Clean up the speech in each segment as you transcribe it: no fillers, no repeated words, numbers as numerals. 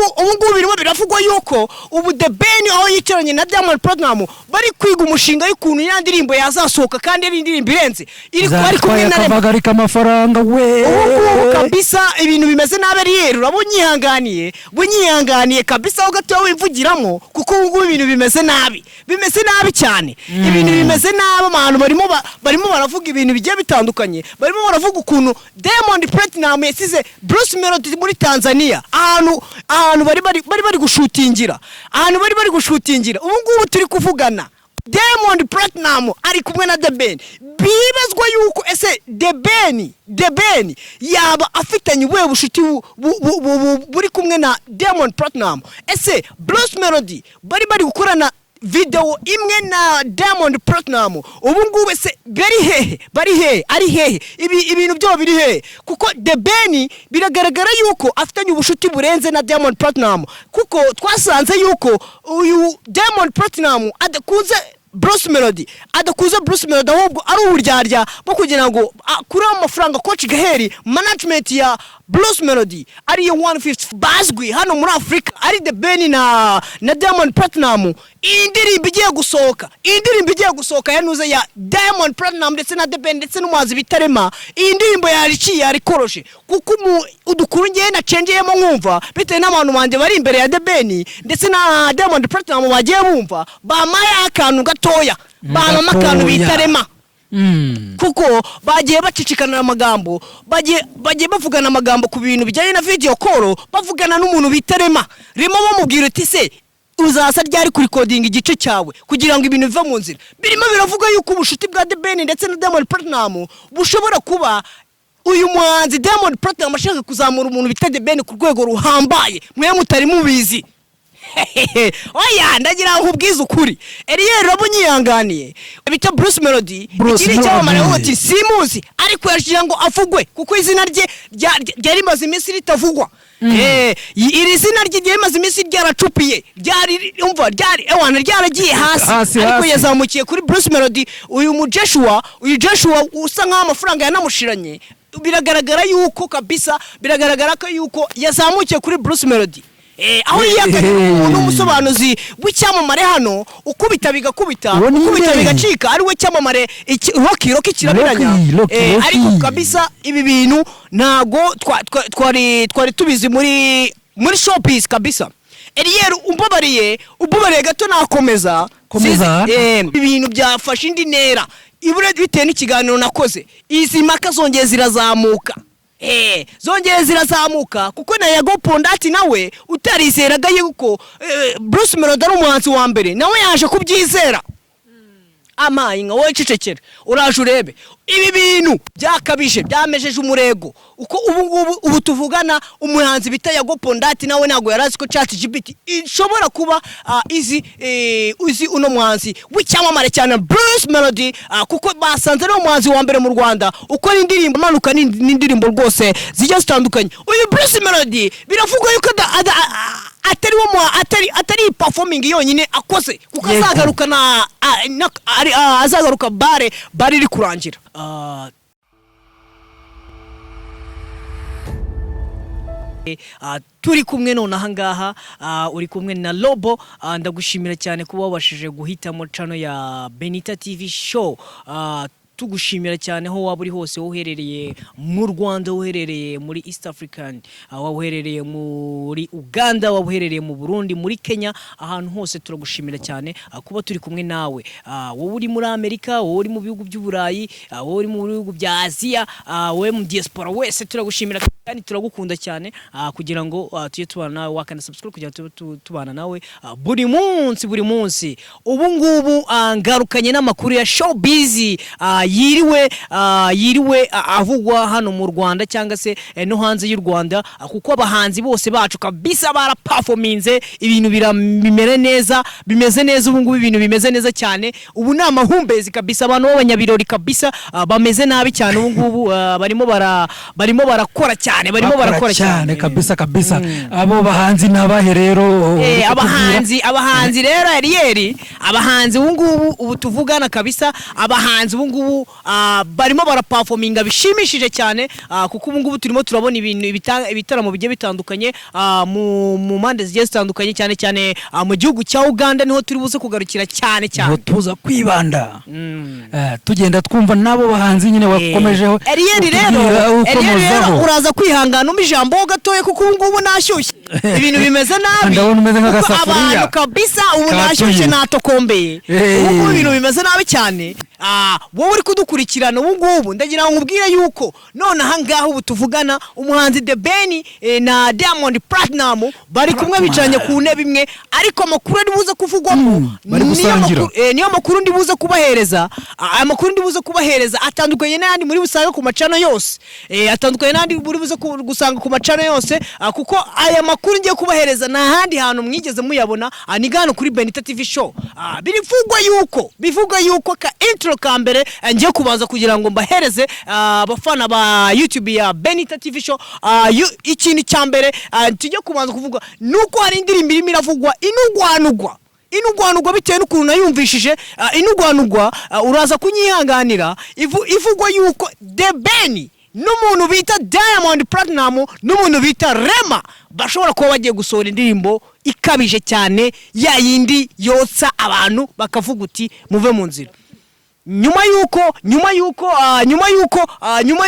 ngubu birimo biravugwa yuko ubu The Ben aho yicaranye na Diamond Platnumz bari kwiga umushinga y'ukuntu ya ndirimbo yazasohoka kandi ari indirimbo irenze iri kwari kumwe na akabagarika amafaranga we ubu kabisa ibintu bimeze nabe rero urabunyihanganiye kabisa aho gato wimvugiramo kuko ubu ngubu ibintu bimeze nabi cyane ibintu bimeze nabi abantu barimo baravuga ibintu bigiye bitandukanye barimo baravuga ukuntu Diamond Platnumz yasize Bruce Melody muri Tanzania ahantu bari gushutingira ubu ngubu turi kuvugana Diamond Platnumz ari kumwe na The Ben bibazwa yuko ese The Ben yaba afitanye ubuhe bushuti buri kumwe na Diamond Platnumz ese Bruce Melody bari gukorana video imwe na Diamond Platnumz ubu ngubu ese ari hehe ibintu byo biri hehe kuko The Ben biragaragara yuko afitanye ubushuti burenze na Diamond Platnumz kuko twasanze yuko uyu Diamond Platnumz adakuze Bruce Melody ahubwo ari uburyarya bwo kugira ngo kuri amafaranga coach Gaheri management ya Bruce Melody ari yo 150 bazwi hano muri Afrika ari The Ben na Diamond Platnumz indirimbo igiye gusohoka yanuze ya Diamond Platnumz ndetse na The Ben ndetse n'umuhanzi bitarema indirimbo yarikoroshe kuko udukuru ngiye na changeyemo nkumva bitewe n'abantu banje bari imbere ya The Ben ndetse na Diamond Platnumz bagiye bumva bamaye akantu gatoya bamama akantu bitarema kuko bagiye bacicikana amagambo bagiye bavugana amagambo ku bintu bijyanye na video call bavugana n'umuntu bitarema rimo bamubwira ati se uzasa ryari kuri recording igice cyawe kugira ngo ibintu biva mu nzira birimo biravuga yuko ubushuti bwa The Ben ndetse na Diamond Platnumz bushobora kuba uyu muhanzi Diamond Platnumz ashaka kuzamura umuntu bita The Ben ku rwego ruhambaye mwe mutari mubizi oya ndagira nkubwiza ukuri rero urabunyihanganiye bita Bruce Melody ikiri cyamamare hoti simuzi ariko yashira ngo avugwe kuko izina rye ryari maze iminsi ritavugwa iri zina rye ryemaze iminsi ryaracupiye ryaragiye hasi ariko yazamukiye kuri Bruce Melody uyu Joshua usa nkaho amafaranga yanamushiranye biragaragara yuko kabisa yuko yazamukiye kuri Bruce Melody aho n'umusobanuzi w'icyamamare hano ukubita bigakubita bigacika ari we cyamamare Rocky kirabiranya ariko kabisa ibi bintu nago twari tubizi muri showbiz kabisa rero umbabariye gato nakomeza ibintu byafashe indi ntera ibure bitewe n'ikiganiro nakoze izi maka zongeye zirazamuka kuko na Yago Pondati nawe utarizeraga yuko Bruce Melody ari umuhanzi wa mbere nawe yaje kubyizera amayinga wowe cicekera uraje urebe ibi bintu byakabije byamejeje umurego uko ubu tuvugana umuhanzi bita Yago Pondati nawe nago yarazi ko ChatGPT ishobora kuba uzi uno muhanzi w'icyamamare cyane Bruce Melody kuko basanze ari umuhanzi wa mbere mu Rwanda uko indirimbo manuka n'indirimbo rwose zijya zitandukanye uyu Bruce Melody biravugwa yuko atari performing yonyine akoze kuko azagaruka bare iri kurangira turi kumwe none ahangaha uri kumwe na Robo ndagushimira cyane kuba wabashije guhitamo channel ya Benita TV show tugushimira cyane ho waba uri hose uherereye mu Rwanda uherereye muri East African uherereye muri Uganda uherereye mu Burundi muri Kenya ahantu hose turagushimira cyane kuba turi kumwe nawe wowe uri muri Amerika wowe uri mu bihugu by'Uburayi wowe uri mu bihugu bya Asia wowe mu diaspora wese turagushimira kandi turagukunda cyane kugira ngo tujye tubana nawe wakana subscribe kugira tubana nawe buri munsi ubu ngubu ngarukanye n'amakuru ya showbiz yiriwe avugwa hano mu Rwanda cyangwa se no hanze y'u Rwanda kuko abahanzi bose bacu kabisa baraperforminze ibintu bimere neza bimeze neza ubu ngubu ibintu bimeze neza cyane ubu ni amahumbezi kabisa abantu b'abanyabirori kabisa bameze nabi cyane ubu ngubu barimo barakora cyane kabisa abo bahanzi nabahe rero abahanzi rero abahanzi ubu tuvugana kabisa abahanzi ubu barimo baraperforminga bishimishije cyane kuko ubu turimo turabona ibintu ibitaramo bigiye bitandukanye mu mande zigiye zitandukanye cyane cyane mu gihugu cya Uganda niho turi buze kugarukira cyane niho tuza kwibanda tugenda twumva nabo bahanzi nyine bakomejeho rero uraza kwihangana ijambo gatoye kuko ubu nashyushye ibintu bimeze nabi ndabona umeze nk'agasafuriya abantu kabisa ubu nashyushye natokombeye ubu ibintu bimeze nabi cyane wowe uri kudukurikirana ubu ndagira ngo nkubwire yuko none aha ngaho ubu tuvugana umuhanzi The Ben na Diamond Platinum bari kumwe bicaranye ku ntebe imwe ariko amakuru ari buze kuvugwamo niyo makuru ndi buze kubahereza amakuru ndi buze kubahereza atandukanye n'andi muri busanga ku macano yose atandukanye n'andi muri buze gusanga ku macano yose kuko aya makuru ngiye kubahereza nta handi hantu mwigeze muyabona ni gano kuri Benita TV show bivuga yuko ka intro ka mbere ngiye kubanza kugira ngo mbahereze abafana ba YouTube ya Benita TV show ikintu cya mbere tujye kubanza kuvuga nuko hari indirimbo irimo iravugwa inugwanugwa bitewe n'ukuntu nayumvishije inugwanugwa uraza kunyihanganira ivugwa yuko The Ben n'umuntu bita Diamond Platinum n'umuntu bita Rema bashobora kuba bagiye gusohora indirimbo ikabije cyane ya yindi yotsa abantu bakavuga uti muve mu nzira nyuma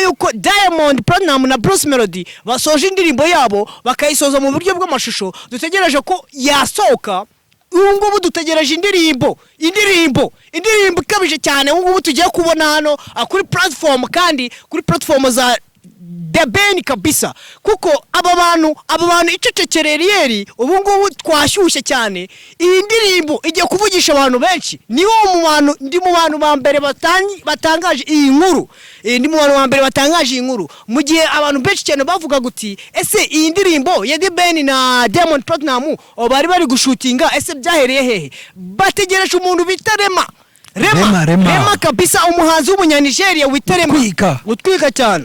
yuko Diamond Platinum na Bruce Melody basoje indirimbo yabo bakayisoza mu buryo bw'amashusho dutegereje ko yasohoka ngubu dutegereje indirimbo ikabije cyane ngubu tugiye kubona hano kuri platform kandi kuri platform za The Ben kabisa kuko aba bantu icecekereriyeri ubu ngubu twashyushye cyane iyi ndirimbo igiye kuvugisha abantu benshi niwo ndi mu bantu ba mbere batangaje iyi nkuru mu gihe abantu benshi cyane bavuga guti ese iyi ndirimbo ya The Ben na Diamond Platinum bari gushutinga ese byahereye hehe bategereje umuntu bita Rema kabisa umuhanzi w'umunyanigeria wita Rema utwika cyane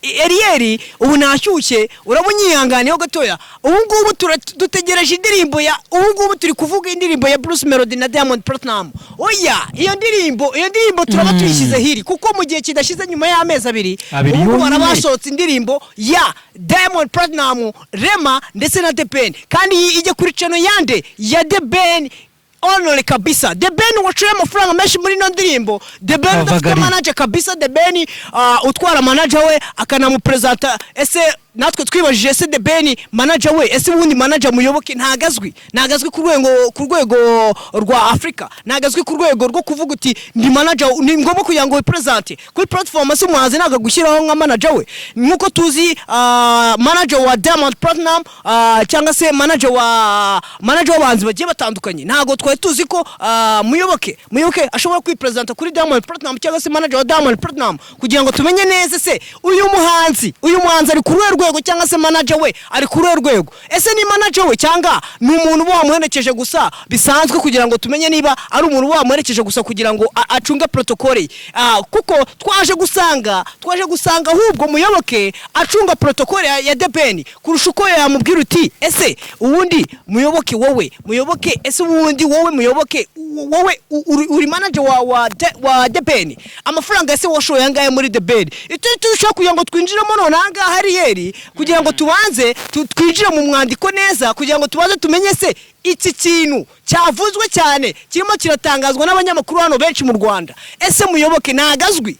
Erieri ubu nashyushye uramunyihanganiyeho gatoya ubu ngubu dutegereje indirimbo ubu ngubu turi kuvuga indirimbo ya Bruce Melody na Diamond Platinum oya iyo ndirimbo turaba tuyishyize hiri kuko mu gihe kidashize nyuma y'amezi abiri ubu barabashotse indirimbo ya Diamond Platinum Rema ndetse na The Ben kandi ijye kuri channel yande ya The Ben honore kabisa The Ben wacuye amafaranga menshi muri no ndirimbo The Ben udafite manager kabisa The Ben utwara manager we akanamupresenta ese natwe twibajije ese The Ben manager we ese ubundi manager muyoboke ntagazwi ku rwego rwa Africa ntagazwi ku rwego rwo kuvuga uti ndi manager ni ngombwa kugira ngo presente kuri platform ase muhaze naga gushyiraho nka manager we nkuko tuzi manager wa Diamond Platinum cyangwa se manager w'abanzi bagiye batandukanye ntago twari tuzi ko muyoboke ashobora kwipresenta kuri Diamond Platinum cyangwa se manager wa Diamond Platinum kugira ngo tumenye neza se uyu muhanzi ari ku rwego cyangwa se manager we ari ku rwego ese ni manager we cyangwa ni umuntu wamuherekeje gusa bisanzwe kugira ngo tumenye niba ari umuntu wamuherekeje gusa kugira ngo acunge protocole kuko twaje gusanga ahubwo muyoboke acunga protocole ya The Ben kurusha uko yamubwira uti ese ubundi muyoboke ese ubundi muyoboke uri manager wa The Ben amafaranga ese washoye angahe muri The Ben tushaka kugira ngo twinjiremo none angahe hariyeri kugira ngo tubanze twinjire mu mwandiko neza kugira ngo tubanze tumenye se iki kintu cyavuzwe cyane kirimo kiratangazwa n'abanyamakuru hano benshi mu Rwanda ese muyoboke ntagazwi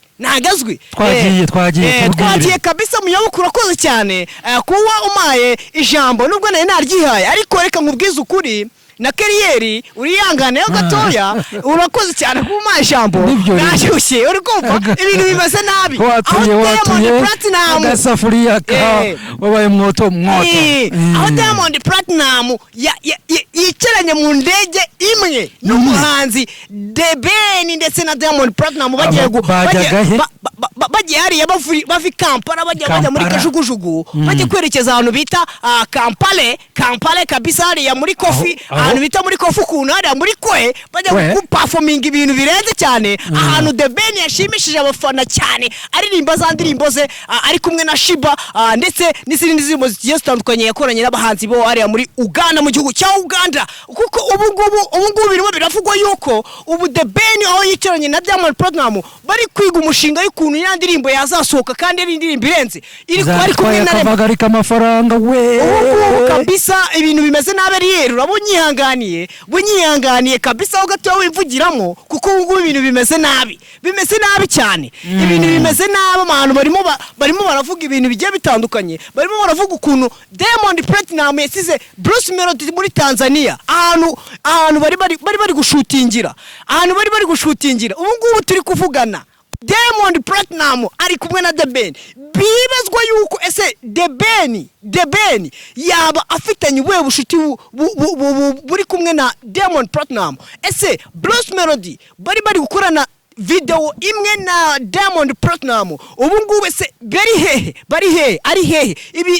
twagiye kabisa muyoboke urakoze cyane kuba umaye ijambo nubwo naye naryihaye ariko reka nkubwize ukuri na Kerieri uriyanganeyo gatoya urakoze cyane kuma ijambo nashyushye uri kumva ibintu bimeze nabi Diamond Platinum agasafuriya wabaye mwoto aho Diamond Platinum yicaranye mu ndege imwe n'umuhanzi The Ben ndetse na Diamond Platinum bagiye hariya bavi Kampala bajya muri kajugujugu bagiye kwerekeza ahantu bita Kampala kabisa hariya muri Kofi ahantu bita muri Kofi ukuntu hariya muri Kwe bajya guperforminga ibintu birenze cyane ahantu The Ben yashimishije abafana cyane aririmba za ndirimbo ze ari kumwe na Shiba ndetse n'izindi ndirimbo zigiye zitandukanye yakoranye n'abahanzi bo hariya muri Uganda mu gihugu cya Uganda Rwanda kuko ubu ngubu birimo biravugwa yuko ubu The Ben aho yicaranye na Diamond Platnumz bari kwiga umushinga y'ukuntu ya ndirimbo yazasohoka kandi ari indirimbo irenze iri kwari kumwe na akavagari k'amafaranga we ubu kabisa ibintu bimeze nabi rero bunyihanganiye kabisa aho gato wivugiramo kuko ubu ibintu bimeze nabi cyane ibintu bimeze nabi abantu barimo baravuga ibintu bigiye bitandukanye barimo baravuga ukuntu Diamond Platnumz yasize Bruce Melody muri Tanzania ahantu bari gushutingira ubu ngubu turi kuvugana Diamond Platnumz ari kumwe na The Ben bibazwa yuko ese The Ben yaba afitanye ubuhe bushuti buri kumwe na Diamond Platnumz ese Bruce Melody bari gukorana video imwe na Diamond Platnumz ubu ngubu ese ari hehe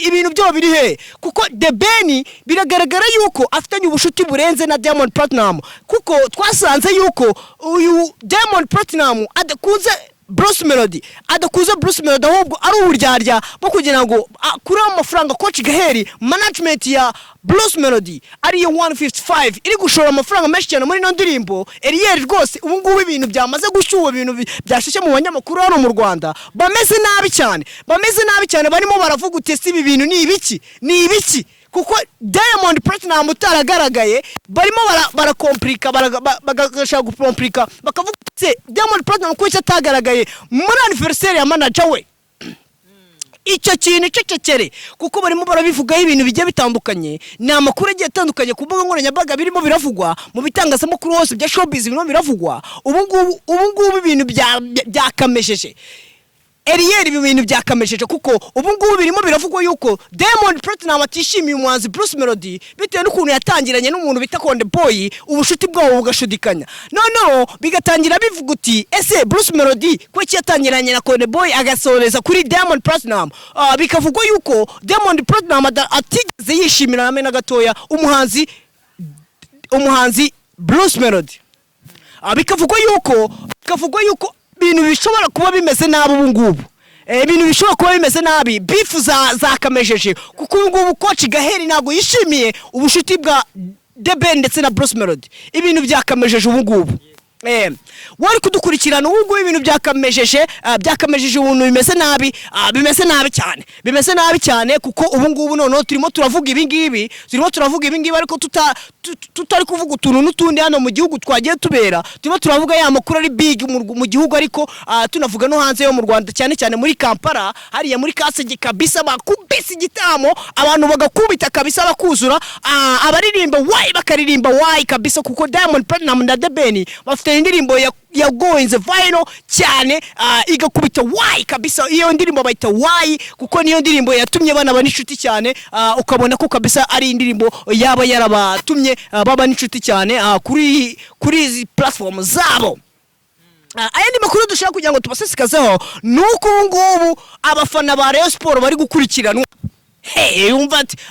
ibintu byo biri hehe kuko The Ben biragaragara yuko afitanye ubushuti burenze na Diamond Platnumz kuko twasanze yuko uyu Diamond Platnumz adakunze Bruce Melody ahubwo ari uburyarya bwo kugira ngo kuri amafaranga coach Gaheri management ya Bruce Melody ari 155 iri gushora amafaranga menshi cyane muri no ndirimbo Ariel rwose ubu ngubu ibintu byamaze gushyuha ibintu byasheshe mu banyamakuru hano mu Rwanda bameze nabi cyane barimo baravuga utese ibi bintu ni ibiki kuko Diamond Platnumz utaragaragaye barimo barakomplika bagashaka gukomplika bakavuga se Diamond Platnumz ko cyatagaragaye muri anniversaire ya manager we icyo kintu cecekere kuko barimo barabivugaho ibintu bigiye bitandukanye ni amakuru agiye atandukanye ku mbuga nkoranyambaga birimo biravugwa mu bitangazamakuru hose bya showbiz birimo biravugwa ubu ngubu ibintu byakamesheje Ariel ibintu byakamesheje kuko ubu ngubu birimo biravugwa yuko Diamond Platnumz atishimiye umuhanzi Bruce Melody bitewe n'ukuntu yatangiranye n'umuntu bita Konde Boy ubushuti bwabo bugashudikanya no bigatangira bivuga uti ese Bruce Melody ko yatangiranye na Konde Boy agasoreza kuri Diamond Platnumz bikavugwa yuko Diamond Platnumz atigeze yishimira na gatoya umuhanzi Bruce Melody bikavugwa yuko ibintu bishobora kuba bimeze nabi ubu ngubu ibintu bishobora kuba bimeze nabi bifu zakamejeje kuko ubu ngubu coach Gaheri ntago yishimiye ubushuti bwa The Ben ndetse na Bruce Melody ibintu byakamejeje ubu ngubu wari kudukurikirana ubu ibintu byakamejeje ubuntu bimeze nabi cyane kuko ubu ngubu none turimo turavuga ibi ngibi ariko tutari kuvuga utuntu n'utundi hano mu gihugu twagiye tubera turimo turavuga ya makuru ari big mu gihugu ariko tunavuga no hanze yo mu Rwanda cyane muri Kampala hariya muri Kasege kabisa bakubise igitamo abantu bagakubita kabisa bakuzura abaririmba bakaririmba kabisa kuko Diamond Platnumz na The Ben bafite indirimbo ya going the viral cyane igakubita kabisa iyo ndirimbo bayita kuko niyo ndirimbo yatumye bana baninshuti cyane ukabona ko kabisa ari indirimbo yaba yarabatumye baba ninshuti cyane kuri izi platform zabo ayandi makuru dushaka kugira ngo tubasesikazeho nuko ngubu abafana ba Rayon Sport bari gukurikiranwa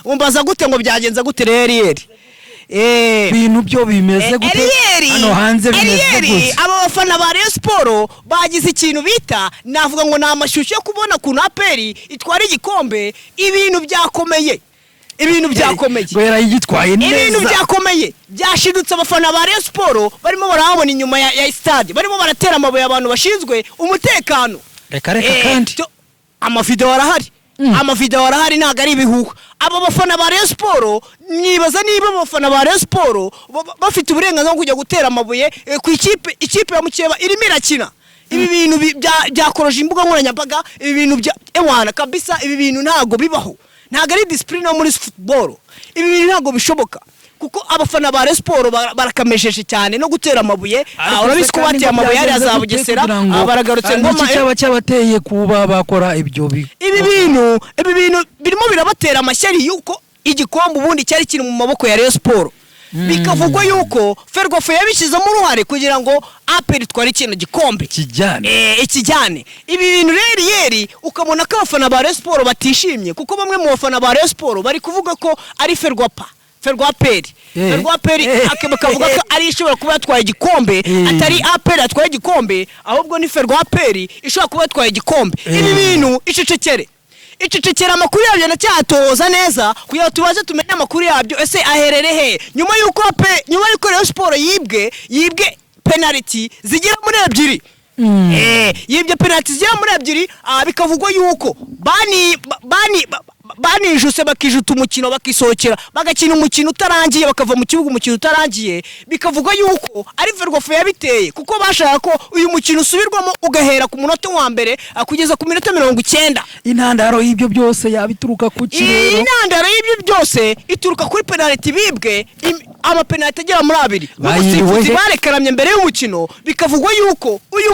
umbaza gute ngo byagenza gute Ariel ibintu byo bimeze gute hano hanze bimeze gute aba bafana ba Rayon Sport bagize ikintu bita navuga ngo namashyushye yo kubona ku APR itwara igikombe ibintu byakomeye ngo yarayitwaye neza ibintu byakomeye byashidutse abafana ba Rayon Sport barimo barahabona inyuma ya stade barimo baratera amabuye abantu bashinzwe umutekano reka kandi amavideo arahari ntago ari ibihuha aba bafana ba Rayon Sport nibaza niba abafana ba Rayon Sport bafite uburenganzira bwo kujya gutera amabuye ku ikipe ya Mukeba irimo irakina ibi bintu byakoroje imbuga nkoranyambaga ibi bintu kabisa ibi bintu ntago bibaho ntago ari discipline muri football ibi bintu ntago bishoboka kuko abafana ba Rayon Sport barakamejeje cyane no gutera amabuye urabisi ko bateye amabuye yari azabugesera baragarutse ngoma cyabateye kuba bakora ibyo ibi bintu birimo birabatera amashyari yuko igikombe ubundi cyari kiri mu maboko ya Rayon Sport bikavugwa yuko Ferwafa yabishizemo uruhare kugira ngo APR twari ikintu gikombe ikijyane ibi bintu rero ukabona ko abafana ba Rayon Sport batishimye kuko bamwe mu bafana ba Rayon Sport bari kuvuga ko ari Ferwafa akavuga ko ari ishobora kuba yatwaye igikombe atari APR yatwaye igikombe ahubwo ni Ferwafa ishobora kuba yatwaye igikombe ibi bintu icecekere icecekera amakuru yabyo nacyatoza neza kugira tubaze tumenye amakuru yabyo ese aherere he nyuma yuko Rayon Sport yibwe penalty zigera muri 2 yibye penalty zigera muri 2 bikavugwa yuko banijuse bakijuta umukino bakisohokera bagakina umukino utarangiye bakava mu kibuga umukino utarangiye bikavugwa yuko ari Ferwafa yabiteye kuko bashaka ko uyu mukino usubirwamo ugahera ku munota wa mbere kugeza ku minota 90 intandaro y'ibyo byose yabituruka ku kirero intandaro y'ibyo byose ituruka kuri penalty bibwe ama penalty agera muri 2 umusifuzi barekaramye mbere y'umukino bikavugwa yuko uyu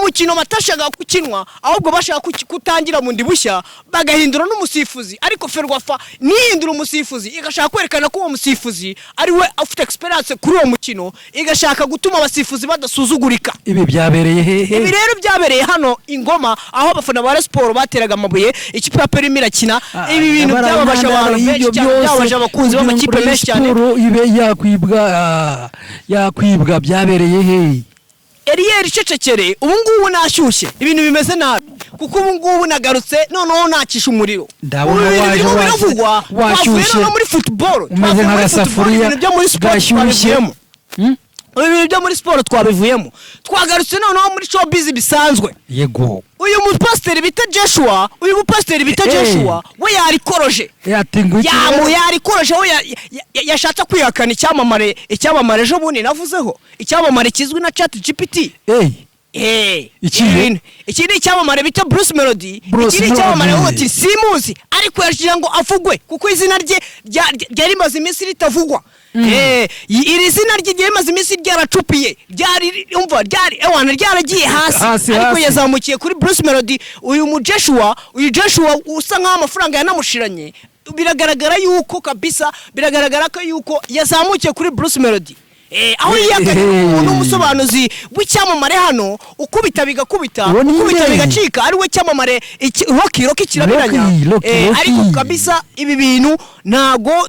mukino batashaka gukinwa ahubwo bashaka kutangira mu ndibushya bagahindura n'umusifuzi ariko Ferwafa nihindura umusifuzi igashaka kwerekana ko uwo musifuzi ari we afite experience kuri uwo mukino igashaka gutuma abasifuzi badasuzugurika ibi byabereye hehe ibi rero byabereye hano Ingoma aho abafana ba Sport bateraga amabuye ikipe ya APR irakina ibi bintu byababasha abantu benshi cyane byabaje abakunzi b'amakipe menshi cyane ibe yakwibwa byabereye hehe Eriel cecekere ubungubu nashyushye ibintu bimeze nabi kuko ubungubu nagarutse noneho nakisha umuriro ndabona washyushye no muri football umeze nk'agasafuriya gashyushyemo ibintu byo muri sport twabivuyemo twagarutse noneho muri showbiz bisanzwe yego uyu mupasiteri bita Joshua we yarikoroje yarikoroje we yashatse kwihakana icyamamare ejo bundi navuzeho icyamamare kizwi na ChatGPT iki ni icyamamare bita Bruce Melody iki ni icyamamare wote simuzi ariko yashira ngo avugwe kuko izina rye ryari maze iminsi ritavugwa iri zina rye ryemaze iminsi ryaracupiye ryaragiye hasi ariko yazamukiye kuri Bruce Melody uyu Joshua usa nkaho amafaranga yanamushiranye biragaragara yuko kabisa biragaragara ko yuko yazamukiye kuri Bruce Melody aho n'umusobanuzi w'icyamamare hano ukubita bigakubita ukubita bigacika ari we cyamamare Rocky kirabiranya ariko kabisa ibi bintu nago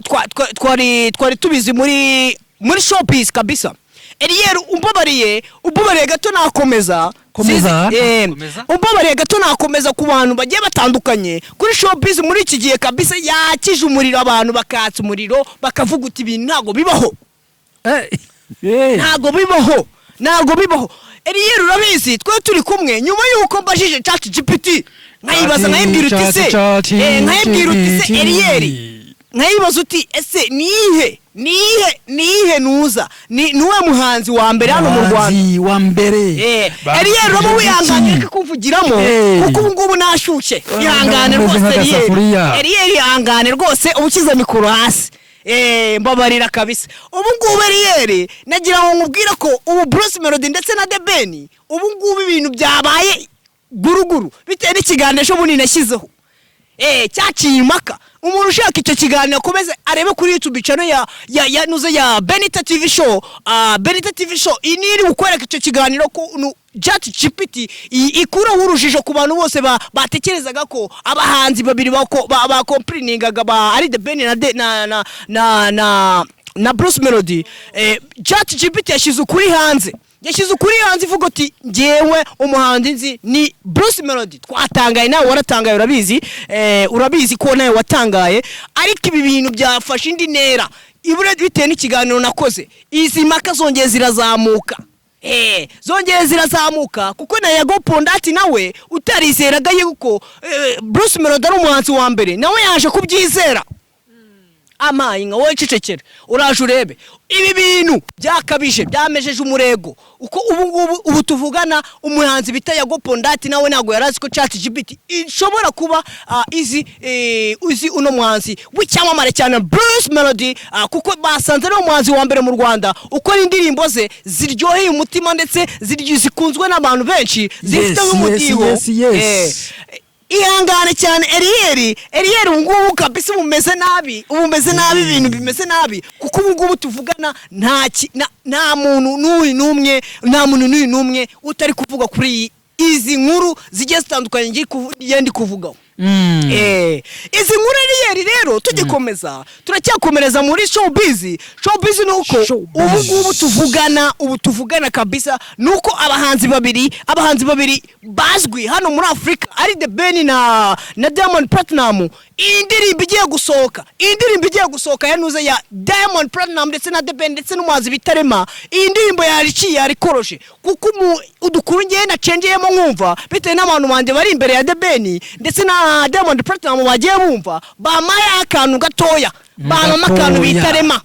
twari tubizi muri showbiz kabisa Eriel umbabariye gato nakomeza umbabariye gato nakomeza ku bantu bagiye batandukanye kuri showbiz muri iki gihe kabisa yakije umuriro abantu bakatsa umuriro bakavuga uti ibintu ntago bibaho ntago bibaho Eriel urabizi twe turi kumwe nyuma yuko mbajije ChatGPT nkayibaza nkayibwira uti se Eriel nkayibaza uti ese nihe nuza nuwe muhanzi wa mbere hano mu Rwanda wa mbere Eriel robo wihangane kuvugiramo kuko ubungubu nashyushye ihangane rwose Eriel ihangane rwose ubukiza mikoro hasi mbabarira kabisa ubungubu Eriel nagira ngo nkubwira ko ubu Bruce Melody ndetse na The Ben ubungubu ibintu byabaye guruguru bitewe n'ikiganiro bunini nashyizeho cyaciye impaka umuntu ushaka icyo kiganiro akomeze arebe kuri YouTube channel ya Benita TV show iniri gukwereka icyo kiganiro ko ChatGPT ikuraho urujijo ku bantu bose batekerezaga ko abahanzi babiri ba complainingga ari The Ben na Bruce Melody ChatGPT yashyize ukuri hanze ivuga ati ngewe umuhanzi nzi ni Bruce Melody twatangaye nawe waratangaye urabizi ko nawe watangaye ariko ibi bintu byafashe indi ntera ibure bitewe n'ikiganiro nakoze izi maka zongeye zirazamuka kuko na Yago Pondati nawe utarizeraga yuko Bruce Melody ari umuhanzi wa mbere nawe yaje kubyizera amayinga wowe cecekera uraje urebe ibi bintu byakabije byamejeje umurego uko ubu tuvugana umuhanzi bita Yago Pondati nawe nago yarazi ko ChatGPT ishobora kuba uzi uno muhanzi w'icyamamare cyane Bruce Melody kuko basanze no muhanzi wa mbere mu Rwanda uko indirimbo ze ziryoheye umutima ndetse zikunzwe n'abantu benshi zifite nk'umudiho ihangane cyane Eriel ngubu kabisa umeze nabi ibintu bimeze nabi kuko ubungubu tuvugana nta muntu n'umwe utari kuvuga kuri izi nkuru zigiye zitandukanye ngiye kuvugaho izi nkuru rero tugikomeza turacyakomereza muri showbiz nuko ubu tuvugana kabisa nuko abahanzi babiri bazwi hano muri Afrika ari The Ben na Diamond Platinum. Indirimbo igiye gusohoka yanuze ya Diamond Platinum ndetse na The Ben ndetse n'umuhanzi bitarema. Indirimbo yarikoroshe kuko udukuru ngiye na changeyemo nkumva bitewe n'abantu banje bari imbere ya The Ben ndetse na Diamond Platinum bagiye bumva bamaya akantu gatoya bamama akantu bitarema.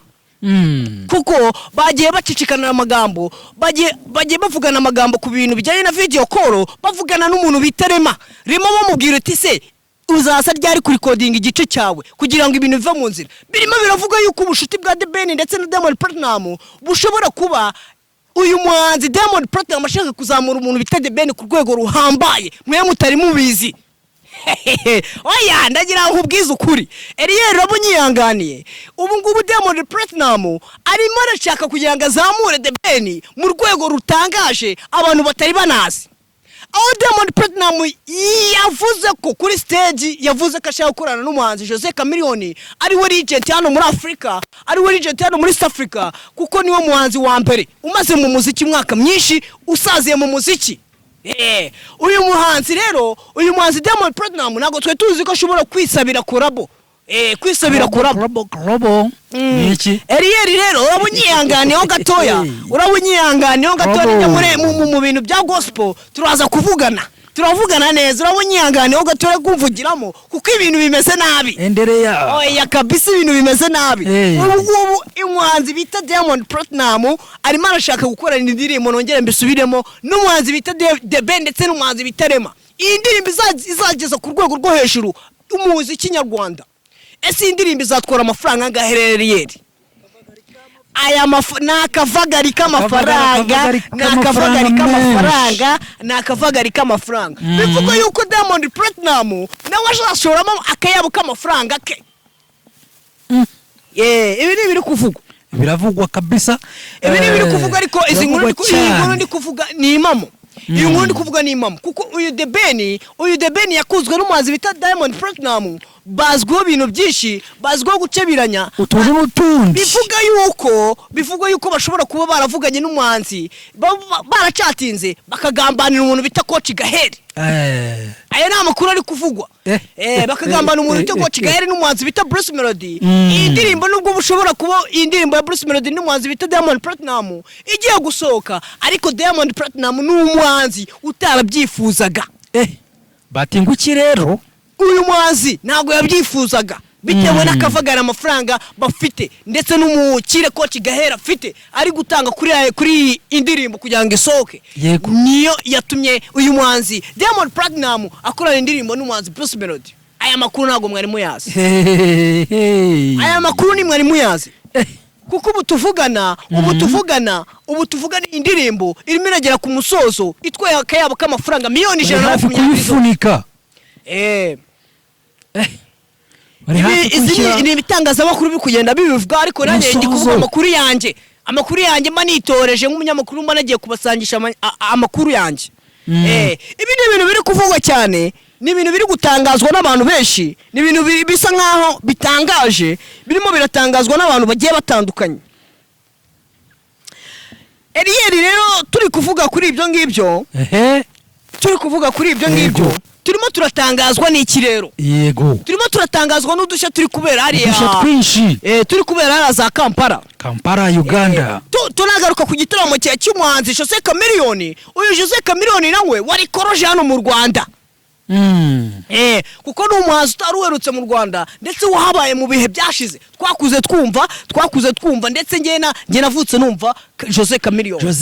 Kuko bagiye bacicikana amagambo bagiye bavugana amagambo ku bintu bijyanye na video call bavugana n'umuntu bitarema rimo bamubwira ati se uzasa ryari kuri recording igice cyawe kugira ngo ibintu biva mu nzira birimo biravuga yuko ubushuti bwa The Ben ndetse na Diamond Platinum bushobora kuba uyu muhanzi Diamond Platinum ashaka kuzamura umuntu bita The Ben ku rwego ruhambaye mwe mutari mubizi. Oya ndagira ngo ubwize ukuri ROBO nyiyanganiye ubu ngubu Diamond Platinum arimo arashaka kugira ngo azamure The Ben mu rwego rutangaje abantu batari banazi. Aho Diamond Platinum yavuze ko kuri stage yavuze ko ashaka gukorana n'umuhanzi Jose Chameleone ari we legend hano muri Afrika, ari we legend hano muri South Africa kuko niwe muhanzi wa mbere umaze mu muziki mwaka myinshi usaziye mu muziki. Uyu muhanzi Diamond Platinum nago twe tuzi ko ashobora kwisabira kurabo. Kwisabira kurabo. Niki? Rero urabunyiyanganiyeho gatoya. Urabunyiyanganiyeho gatoya mu bintu bya gospel turaza kuvugana. Turavugana neza urabunyiyanganiyeho gatoya kumvugiramo kuko ibintu bimeze nabi. Endereya. Oya kabisa ibintu bimeze nabi. Ubu umuhanzi bita Diamond Platinum arimo arashaka gukora indirimbo nongere mbisubiremo n'umuhanzi bita The Ben ndetse n'umuhanzi bitarema. Iyi ndirimbo izageza ku rwego rwo hejuru umuziki nyarwanda. Ese indirimbo izatwara amafaranga ngaherereye aya nakavagari k'amafaranga nakavagari k'amafaranga bivuga yuko Diamond Platinum nawe ashashoramo akayabo k'amafaranga ke. Ibi ni biri kuvugwa biravugwa kabisa ibi ni biri kuvugwa ariko izi nkuru ndi kuvuga ni impamo. Iyo nkuru ndi kuvuga ni impamo kuko uyu The Ben yakuzwe n'umuhanzi bita Diamond Platinum bazwiho ibintu byinshi bazwiho gucebiranya utuntu n'utundi bivuga yuko bashobora kuba baravuganye n'umuhanzi baracatinze bakagambanira umuntu bita Coach Gaheri. Aya ni amakuru ari kuvugwa. Bakagambana umuntu bita Coach Gaheri n'umuhanzi bita Bruce Melody. Iyi ndirimbo nubwo bushobora kuba indirimbo ya Bruce Melody n'umuhanzi bita Diamond Platinum igiye gusohoka ariko Diamond Platinum n'umuhanzi utarabyifuzaga. Batinguki rero uyu muhanzi ntago yabyifuzaga bitewe n'akavagara amafaranga bafite ndetse n'umukire Coach Gahera afite ari gutanga kuri indirimbo kugira ngo isohoke. Niyo yatumye uyu muhanzi Diamond Platinum akorana indirimbo n'umuhanzi Bruce Melody. Aya makuru ntago mwari muyazi. Aya makuru ni mwari muyazi. Kuko ubu tuvugana indirimbo irimo iragera ku musozo itwaye akayabo k'amafaranga miliyoni 120. Ni ibitangazamakuru bikugenda bibivuga ariko nanjye ndi kuvuga amakuru yanjye mba nitoreje nk'umunyamakuru mba nagiye kubasangisha amakuru yanjye. Ibi ni ibintu biri kuvugwa cyane, ni ibintu biri gutangazwa n'abantu benshi, ni ibintu bisa nkaho bitangaje birimo biratangazwa n'abantu bagiye batandukanye. Rero turi kuvuga kuri ibyo ngibyo turimo turatangazwa n'iki rero? Yego turimo turatangazwa n'udushya turi kubera hariya twinshi turi kubera hariya za Kampala Uganda. Tunagaruka ku gitaramo cy'umuhanzi Jose Chameleone. Uyu Jose Chameleone nawe wari koroje hano mu Rwanda. Kuko n'umuhanzi utaruherutse mu Rwanda ndetse wahabaye mu bihe byashize twakuze twumva ndetse nge navutse numva Jose Chameleone.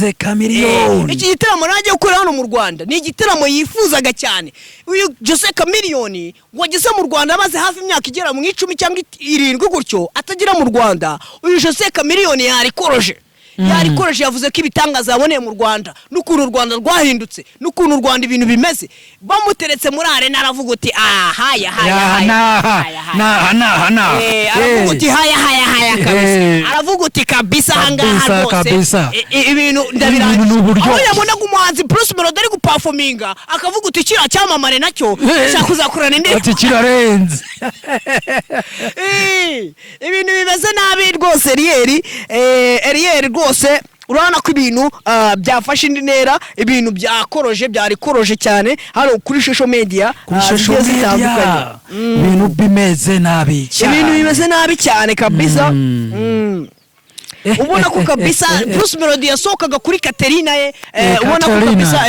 Iki gitaramo naje gukora hano mu Rwanda ni igitaramo yifuzaga cyane. Uyu Jose Chameleone wageze mu Rwanda maze hafi imyaka igera mu 10 cyangwa 7 gutyo atagira mu Rwanda. Uyu Jose Chameleone yarikoresha yavuze ko ibitangaza yaboneye mu Rwanda n'ukuntu u Rwanda rwahindutse n'ukuntu u Rwanda ibintu bimeze bamuteretse muri arena aravuga uti haya aravuga uti haya kabisa aravuga uti kabisa ahangaha kabisa. rwose ibintu ndabirangije aho yabonaga umuhanzi Bruce Melody ari guperforminga akavuga uti kiriya cyamamare nacyo shaka kuzakorana indi ati kirarenze ibintu bimeze nabi rwose Ariel rwose urabona ko ibintu byafashe indi ntera ibintu byarikoroje cyane hano kuri social media zitandukanye ibintu bimeze nabi cyane kabisa ubona ko kabisa Bruce Melody yasohokaga kuri Katerina ye ubona ko kabisa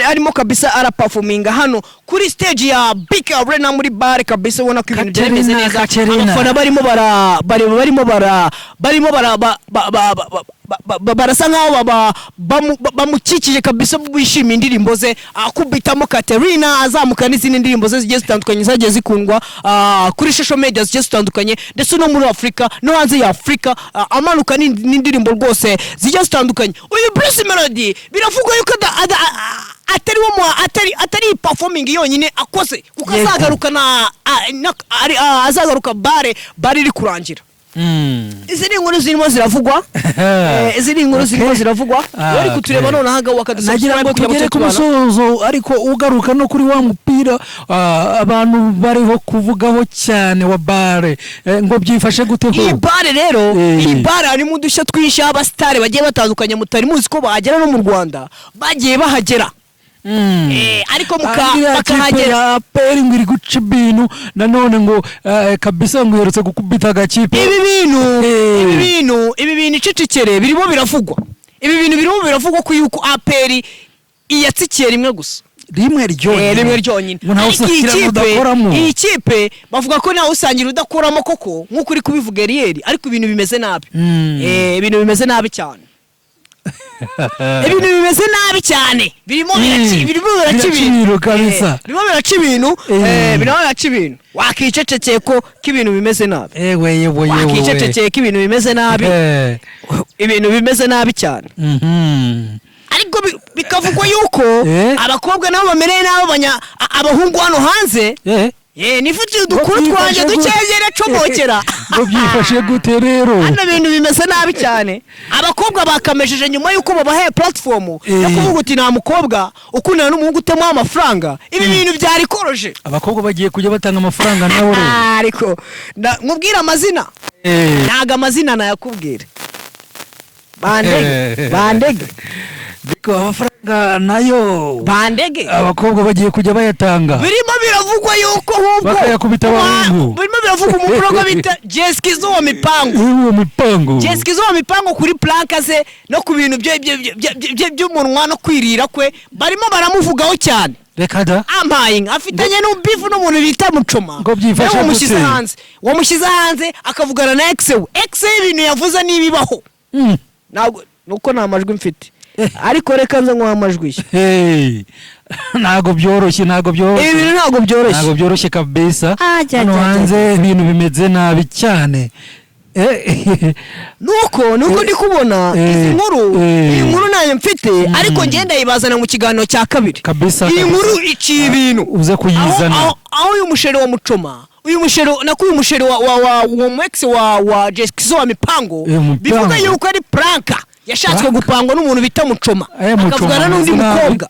arimo kabisa araperforminga hano kuri stage ya Big Arena muri bar kabisa ubona ko ibintu byemeze neza abafana barimo barasa nkaho bamukikije kabisa bishimiye indirimbo ze akubitamo Katerina azamuka n'izindi ndirimbo ze zigiye zitandukanye zagiye zikundwa kuri social media zigiye zitandukanye ndetse no muri Afrika no hanze ya Afrika amanuka n'indirimbo rwose zigiye zitandukanye uyu Bruce Melody biravugwa yuko atari performing yonyine akoze kuko azagaruka bare iri kurangira izi ni inkuru zirimo ziravugwa wari kutureba none aha ngaho nagira ngo tugere ku musozo ariko ugaruka no kuri wa mupira abantu bariho kuvugaho cyane wa bare ngo byifashe gute ho iyi bare rero iyi bare harimo udushya twinshi abasitari bagiye batandukanye mutari muzi ko bahagera no mu Rwanda bagiye bahagera ariko bakahagera APR ngo iri guca ibintu nanone ngo kabisa ngo yerutse gukubita agakipe ibi bintu icecekere birimo biravugwa ko yuko APR iyatsikiye rimwe gusa rimwe ryonyine iyi kipe bavuga ko nawe usangira udakoramo koko nk'uko uri kubivuga Ariel ariko ibintu bimeze nabi cyane ibintu bimeze nabi cyane birimo biraca ibintu wakicecekeye ko ibintu bimeze nabi ibintu bimeze nabi cyane ariko bikavugwa yuko abakobwa nabo bamereye nabo abahungu hano hanze nifitiye udukuru twanje dukegere comokera ngo byifashe gute rero hano ibintu bimeze nabi cyane abakobwa bakamejeje nyuma yuko babahaye platform yo kuvuga uti nta mukobwa ukundana n'umuhungu utemo amafaranga ibi bintu byarikoroje abakobwa bagiye kujya batanga amafaranga nawe ariko mubwira amazina ntaga amazina nayakubwira bandege Biko amafaranga nayo bandege abakobwa bagiye kujya bayatanga birimo biravugwa yuko hubwo bakayakubita abahungu birimo biravugwa umukobwa bita Jeskizo wa mipango kuri planka ze no ku bintu by'umunwa no kwirira kwe barimo baramuvugaho cyane reka da ampayinga afitanye n'ubifu n'umuntu bita Mucoma ngo byifashe wamushyize hanze akavugana na ex ibintu yavuze nibibaho ntabwo nuko nta majwi mfite ariko reka nze nkwa amajwi ntago byoroshye ibintu ntago byoroshye kabisa hano hanze ibintu bimeze nabi cyane nuko ndi kubona iyi nkuru nayo mfite ariko ngenda yibazana mu kiganiro cya kabiri iyi nkuru iciye ibintu uze kuyizana aho uyu musheri wa Mucoma uyu musheri wa ex wa Jeskizo wa mipango bivuga yuko ari pranka yashatswe gupangwa n'umuntu bita Mucoma akavugana n'undi mukobwa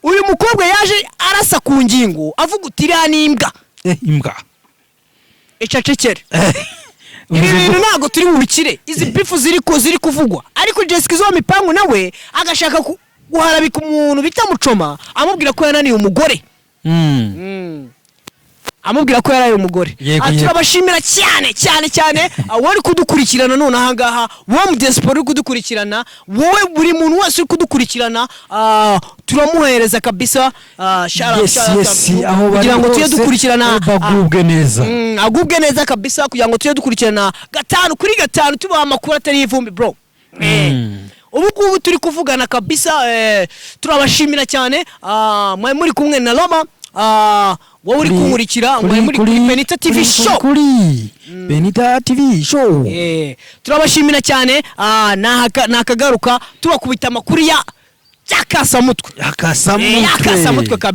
uyu mukobwa yaje arasa ku ngingo avuga uti iriya ni imbwa icacekere ibi bintu ntabwo turi bubikire izi bifu ziri kuvugwa ariko Jeskizo wa mipango nawe agashaka guharabika umuntu bita Mucoma amubwira ko yananiye umugore amubwira ko yaraye umugore turabashimira cyane wari kudukurikirana none aha ngaha wowe mu diaspora uri kudukurikirana wowe buri muntu wese uri kudukurikirana turamuhereza kabisa kugira ngo tujye dukurikirana agubwe neza kabisa kugira ngo tujye dukurikirana 5 kuri 5 tubaha amakuru atari ivumbi bro ubu turi kuvugana kabisa turabashimira cyane muri kumwe na Roma wowe uri kumurikira muri Benita TV show Benita TV show turabashimira cyane nakagaruka tubakubita amakuru ya yakasamutwe